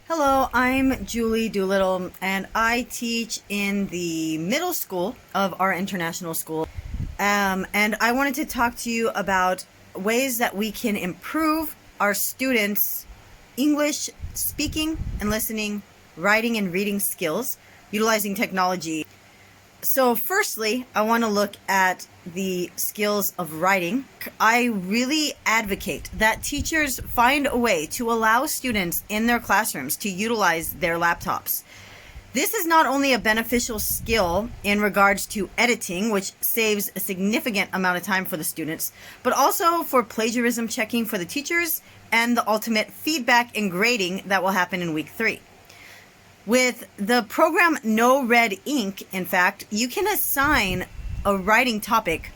Hello, I'm Julie Doolittle, and I teach in the middle school of our international school. And I wanted to talk to you about ways that we can improve our students' English speaking and listening, writing and reading skills utilizing technology. So firstly, I want to look at the skills of writing. I really advocate that teachers find a way to allow students in their classrooms to utilize their laptops. This is not only a beneficial skill in regards to editing, which saves a significant amount of time for the students, but also for plagiarism checking for the teachers and the ultimate feedback and grading that will happen in week 3. With the program No Red Ink, in fact, you can assign a writing topic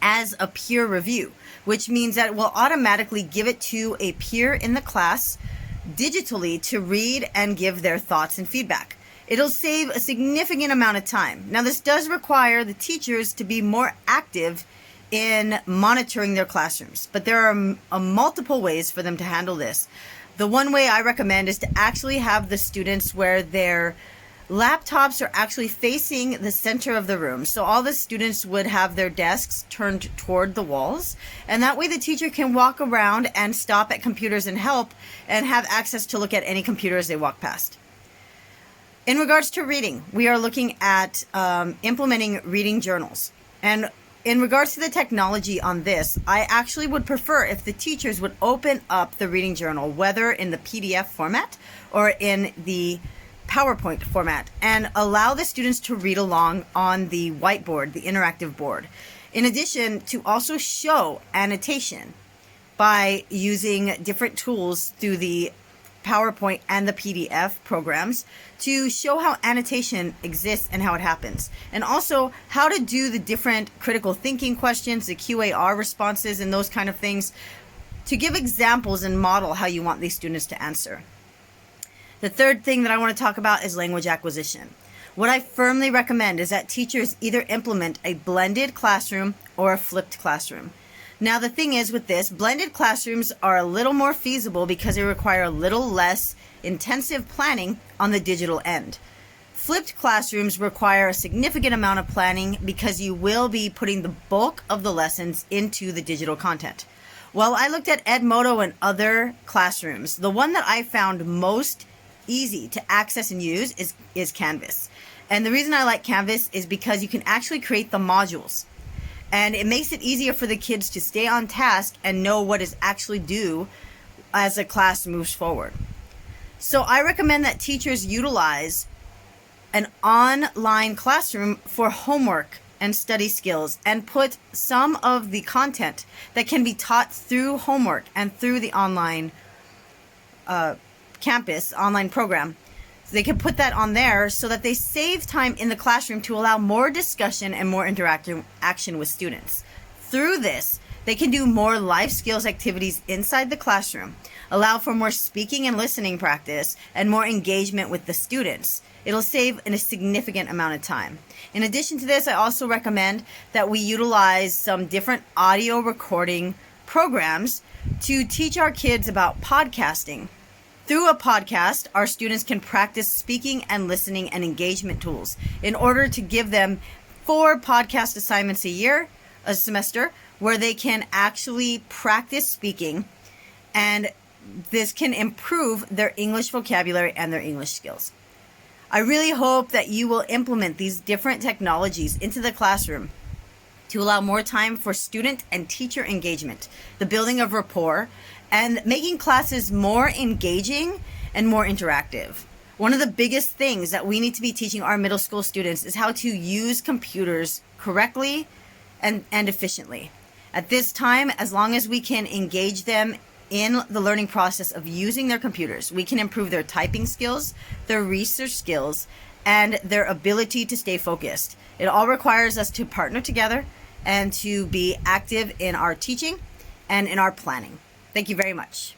as a peer review, which means that it will automatically give it to a peer in the class digitally to read and give their thoughts and feedback. It'll save a significant amount of time. Now, this does require the teachers to be more active in monitoring their classrooms, but there are multiple ways for them to handle this. The one way I recommend is to actually have the students where their laptops are actually facing the center of the room. So all the students would have their desks turned toward the walls. And that way the teacher can walk around and stop at computers and help and have access to look at any computers they walk past. In regards to reading, we are looking at implementing reading journals. And in regards to the technology on this, I actually would prefer if the teachers would open up the reading journal, whether in the PDF format or in the PowerPoint format, and allow the students to read along on the whiteboard, the interactive board. In addition, to also show annotation by using different tools through the PowerPoint and the PDF programs to show how annotation exists and how it happens. And also how to do the different critical thinking questions, the QAR responses and those kind of things, to give examples and model how you want these students to answer. The third thing that I want to talk about is language acquisition. What I firmly recommend is that teachers either implement a blended classroom or a flipped classroom. Now, the thing is with this, blended classrooms are a little more feasible because they require a little less intensive planning on the digital end. Flipped classrooms require a significant amount of planning because you will be putting the bulk of the lessons into the digital content. While I looked at Edmodo and other classrooms, the one that I found most easy to access and use is Canvas. And the reason I like Canvas is because you can actually create the modules. And it makes it easier for the kids to stay on task and know what is actually due as a class moves forward. So I recommend that teachers utilize an online classroom for homework and study skills and put some of the content that can be taught through homework and through the online campus, online program. They can put that on there so that they save time in the classroom to allow more discussion and more interactive action with students. Through this, they can do more life skills activities inside the classroom, allow for more speaking and listening practice, and more engagement with the students. It'll save a significant amount of time. In addition to this, I also recommend that we utilize some different audio recording programs to teach our kids about podcasting. Through a podcast, our students can practice speaking and listening and engagement tools in order to give them 4 podcast assignments a semester, where they can actually practice speaking, and this can improve their English vocabulary and their English skills. I really hope that you will implement these different technologies into the classroom to allow more time for student and teacher engagement, the building of rapport, and making classes more engaging and more interactive. One of the biggest things that we need to be teaching our middle school students is how to use computers correctly and efficiently. At this time, as long as we can engage them in the learning process of using their computers, we can improve their typing skills, their research skills, and their ability to stay focused. It all requires us to partner together and to be active in our teaching and in our planning. Thank you very much.